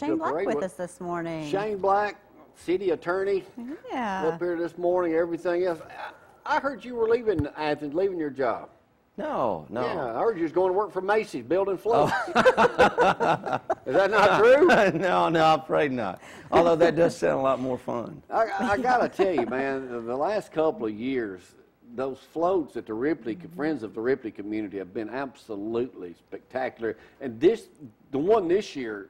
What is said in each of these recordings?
Shane Black with us this morning. Shane Black, city attorney. Yeah. Up here this morning, everything else. I heard you were leaving Athens, leaving your job. No. Yeah, I heard you was going to work for Macy's, building floats. Is that not true? No, I'm afraid not. Although that does sound a lot more fun. I got to tell you, man, the last couple of years, those floats at the Ripley, Friends of the Ripley community have been absolutely spectacular. And the one this year,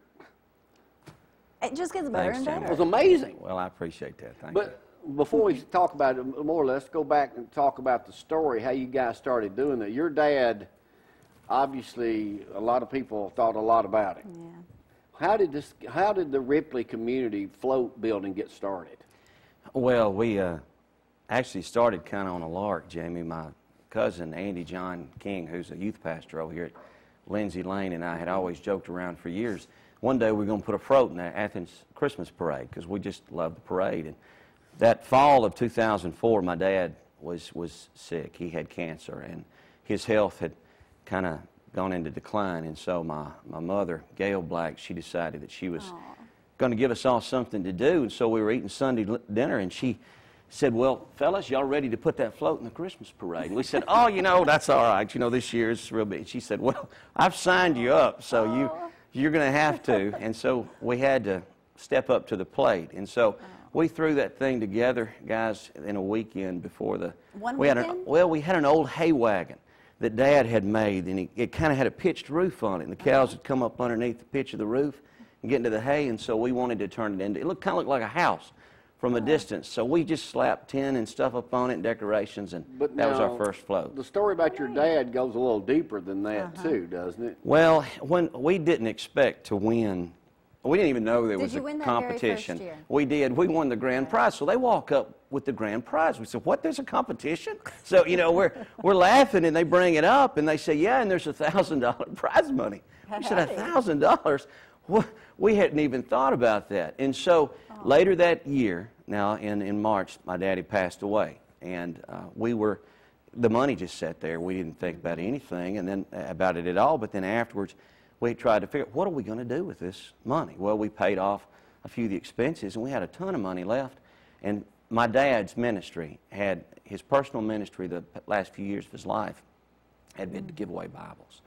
it just gets better and better. It was amazing. Well, I appreciate that. Thank you. Before we talk about it more, let's go back and talk about the story, how you guys started doing that. Your dad, obviously, a lot of people thought a lot about it. Yeah. How did the Ripley community float building get started? Well, we actually started kind of on a lark, Jamie. My cousin, Andy John King, who's a youth pastor over here at Lindsay Lane, and I had always joked around for years. One day we were going to put a float in the Athens Christmas parade because we just loved the parade. And that fall of 2004, my dad was sick. He had cancer, and his health had kind of gone into decline. And so my mother, Gail Black, she decided that she was going to give us all something to do. And so we were eating Sunday dinner, and she said, well, fellas, y'all ready to put that float in the Christmas parade? And we said, oh, that's all right. This year is real big. She said, well, I've signed you up, so you're going to have to. And so we had to step up to the plate. And so we threw that thing together, guys, in a weekend before the... We had an old hay wagon that Dad had made, and it kind of had a pitched roof on it, and the cows would come up underneath the pitch of the roof and get into the hay, and so we wanted to turn it into... It kind of looked like a house from a distance, so we just slapped tin and stuff up on it and decorations, and that was our first float. The story about your dad goes a little deeper than that, too, doesn't it? Well, when we didn't expect to win... We didn't even know there was a competition. Did you win that very first year? We did. We won the grand prize. So they walk up with the grand prize. We said, what, there's a competition? So, we're laughing, and they bring it up, and they say, yeah, and there's $1,000 prize money. We said, $1,000? We hadn't even thought about that. And so later that year, now in March, my daddy passed away. And the money just sat there. We didn't think about anything and then about it at all. But then afterwards, we tried to figure out, what are we going to do with this money? Well, we paid off a few of the expenses, and we had a ton of money left. And my dad's ministry had, his personal ministry the last few years of his life had been to give away Bibles.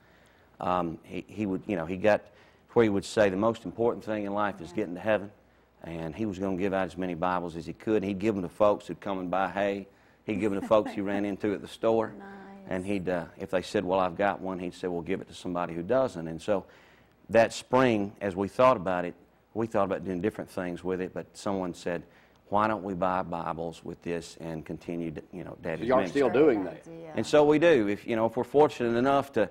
He got where he would say the most important thing in life is getting to heaven, and he was going to give out as many Bibles as he could. He'd give them to folks who'd come and buy hay. He'd give them to folks he ran into at the store. And if they said, well, I've got one, he'd say, well, give it to somebody who doesn't. And so that spring, as we thought about it, we thought about doing different things with it, but someone said, why don't we buy Bibles with this and continue, Daddy's ministry? So y'all still doing that? And so we do. If we're fortunate enough to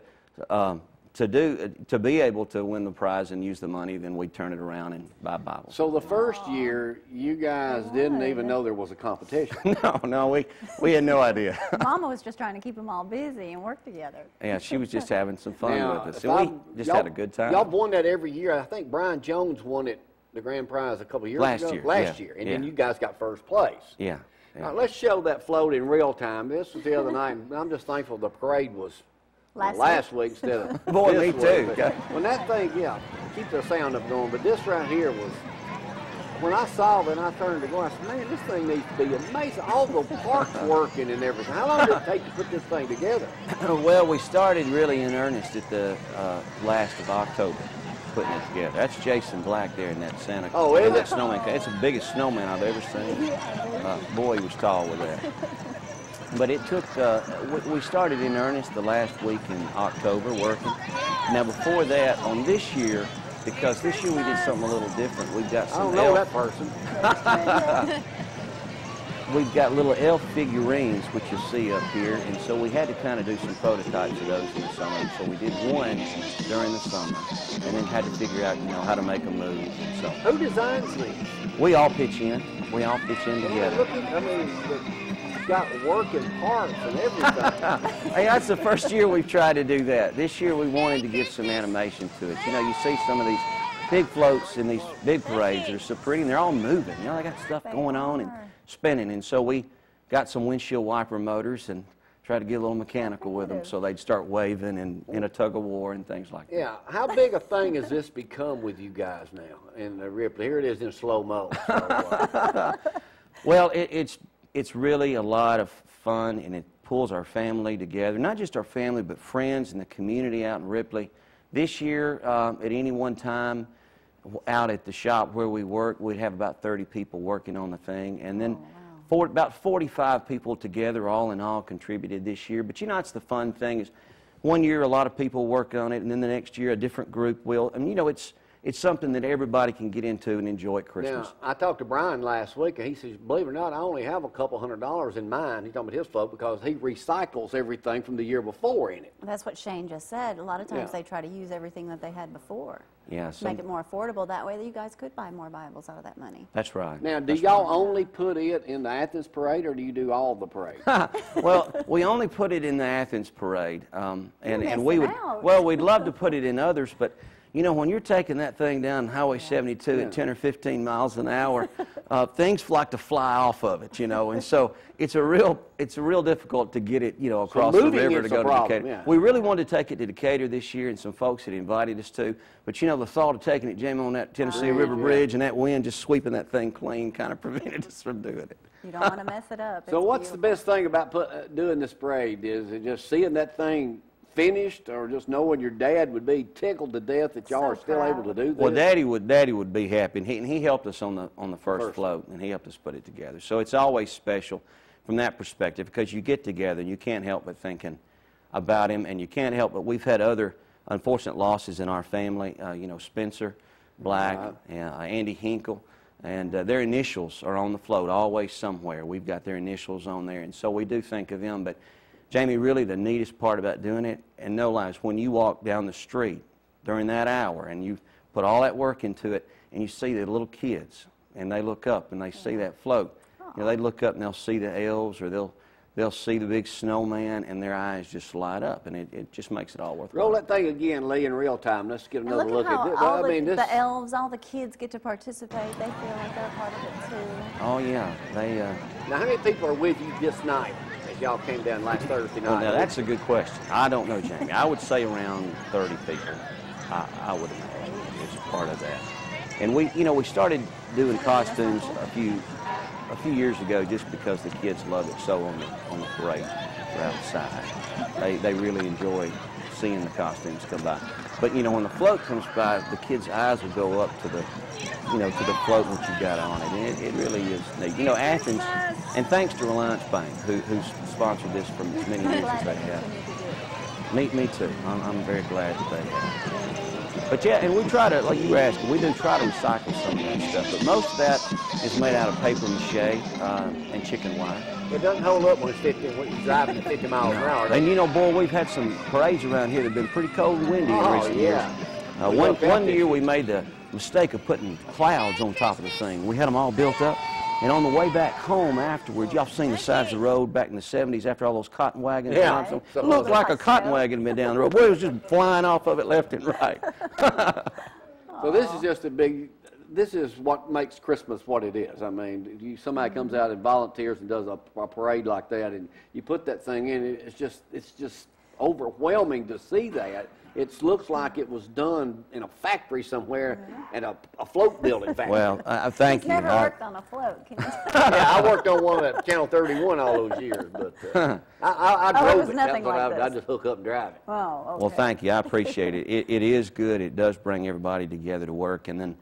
be able to win the prize and use the money, then we turn it around and buy Bibles. So the first year, you guys didn't even know there was a competition. No, we had no idea. Mama was just trying to keep them all busy and work together. Yeah, she was just having some fun with us. And we just had a good time. Y'all won that every year. I think Brian Jones won it, the grand prize, a couple of years ago. Last year. And then you guys got first place. Yeah. All right, let's show that float in real time. This was the other night. I'm just thankful the parade was last week instead of Boy, this me too. Week. When that thing, keep the sound up going. But this right here was, when I saw it and I turned to go, I said, man, this thing needs to be amazing. All the parts working and everything. How long did it take to put this thing together? Well, we started really in earnest at the last of October, putting it together. That's Jason Black there in that Santa. Oh, is that it? snowman? It's the biggest snowman I've ever seen. Boy, he was tall with that. But it took, we started in earnest the last week in October working. Now before that, on this year, because this year we did something a little different, we've got some I don't know that person. We've got little elf figurines, which you'll see up here, and so we had to kind of do some prototypes of those in the summer. And so we did one during the summer, and then had to figure out, how to make them move. So who designs these? We all pitch in. We all pitch in together. Got working parts and everything. Hey, that's the first year we've tried to do that. This year we wanted to give some animation to it. You see some of these big floats in these big parades that are so pretty, and they're all moving. They got stuff going on and spinning. And so we got some windshield wiper motors and try to get a little mechanical with them so they'd start waving and in a tug of war and things like that. Yeah, how big a thing has this become with you guys now? And Ripley, here it is in slow-mo. So, well, it's really a lot of fun, and it pulls our family together. Not just our family, but friends and the community out in Ripley. This year, at any one time, out at the shop where we work, we'd have about 30 people working on the thing, and then about 45 people together, all in all, contributed this year. But you know, it's the fun thing is, one year a lot of people work on it, and then the next year a different group will. And you know, it's something that everybody can get into and enjoy at Christmas. Now, I talked to Brian last week, and he says, believe it or not, I only have a couple $100 in mine. He's talking about his float because he recycles everything from the year before in it. That's what Shane just said. A lot of times they try to use everything that they had before. Yeah, make it more affordable. That way that you guys could buy more Bibles out of that money. That's right. Now, do y'all only put it in the Athens Parade, or do you do all the parade? Well, we only put it in the Athens Parade, and we would. Well, we'd love to put it in others, but you know, when you're taking that thing down Highway 72 at 10 or 15 miles an hour, things like to fly off of it, you know, and so it's real difficult to get it, you know, across the river to go to Decatur. Yeah. We really wanted to take it to Decatur this year, and some folks had invited us to, but you know, the thought of taking it, Jamie, on that Tennessee River Bridge and that wind just sweeping that thing clean kind of prevented us from doing it. You don't want to mess it up. So what's the best thing about doing this parade? Is it just seeing that thing finished, or just knowing your dad would be tickled to death that y'all are still able to do this? Well, Daddy would be happy, and he helped us on the first float, and he helped us put it together. So it's always special from that perspective, because you get together and you can't help but thinking about him, and you can't help but we've had other unfortunate losses in our family. You know, Spencer Black, Andy Hinkle, and their initials are on the float always somewhere. We've got their initials on there, and so we do think of them. But Jamie, really the neatest part about doing it, and no lies, when you walk down the street during that hour and you put all that work into it, and you see the little kids, and they look up and they see that float. You know, they look up and they'll see the elves, or they'll see the big snowman, and their eyes just light up, and it just makes it all worthwhile. Roll that thing again, Lee, in real time. Let's get another look at this. All the elves, all the kids get to participate. They feel like they're part of it too. Oh yeah, they. Now, how many people are with you this night? Y'all came down last Thursday night. Well, now that's a good question. I don't know, Jamie. I would say around 30 people. I would imagine is a part of that. And we started doing costumes a few years ago just because the kids love it so on the parade route side. They really enjoy seeing the costumes come by. But you know, when the float comes by, the kids' eyes will go up to the float that you got on it, and it really is neat. You know, Athens, and thanks to Reliance Bank, who's sponsored this for many years as they have. Me too. I'm very glad that they have. But yeah, and we try to, like you were asking, we do try to recycle some of that stuff, but most of that is made out of paper mache and chicken wire. It doesn't hold up when you're driving at 50 miles an hour. And you know, boy, we've had some parades around here that have been pretty cold and windy in recent years. One year we made the mistake of putting clouds on top of the thing. We had them all built up, and on the way back home afterwards, y'all seen the sides of the road back in the 70s after all those cotton wagons? Yeah. It looked like a cotton wagon had been down the road. Boy, it was just flying off of it left and right. So this is just this is what makes Christmas what it is. I mean, somebody comes out and volunteers and does a parade like that, and you put that thing in, it's just overwhelming to see that. It looks like it was done in a factory somewhere at a float building factory. Well, thank you. Never worked on a float, can you Yeah, I worked on one at Channel 31 all those years, but I drove it. That's what I just hook up and drive it. Oh, okay. Well, thank you. I appreciate it. It is good. It does bring everybody together to work, and then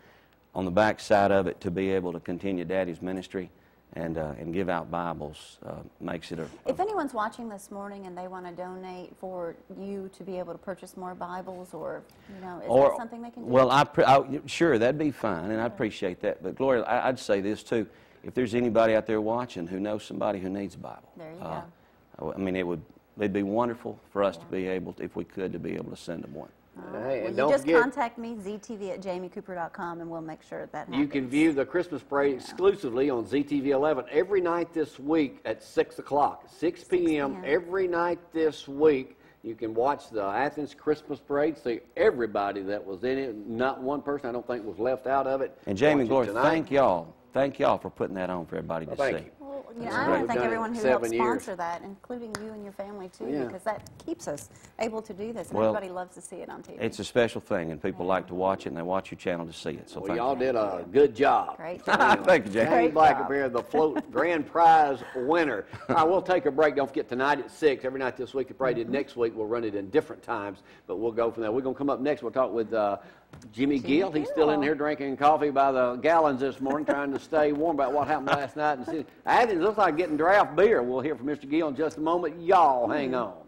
on the back side of it, to be able to continue Daddy's ministry and give out Bibles makes it If anyone's watching this morning and they want to donate for you to be able to purchase more Bibles, or, you know, is that something they can do? Well, sure, that'd be fine, and I appreciate that. But, Gloria, I'd say this, too. If there's anybody out there watching who knows somebody who needs a Bible. There you go. I mean, it'd be wonderful for us to be able to, if we could, to be able to send them one. Hey, well, you just contact me, ztv@jamiecooper.com, and we'll make sure that happens. You can view the Christmas parade exclusively on ZTV 11 every night this week at 6 o'clock. 6 p.m. every night this week. You can watch the Athens Christmas parade, see everybody that was in it. Not one person, I don't think, was left out of it. And Jamie and Gloria, thank y'all. Thank y'all for putting that on for everybody to see. Thank you. Well, You know, I want to thank everyone who helped sponsor that, including you and your family too, because that keeps us able to do this, and everybody loves to see it on TV. It's a special thing, and people like to watch it, and they watch your channel to see it. So well, y'all did a good job. Great job. Thank you, Jamie. Jamie Blackerbeard, the float grand prize winner. All right, we'll take a break. Don't forget tonight at 6. Every night this week, you probably did next week. We'll run it in different times, but we'll go from there. We're going to come up next. We'll talk with Jimmy Gill. He's still in here drinking coffee by the gallons this morning, trying to stay warm about what happened last night. And it looks like getting draft beer. We'll hear from Mr. Gill in just a moment. Y'all hang on.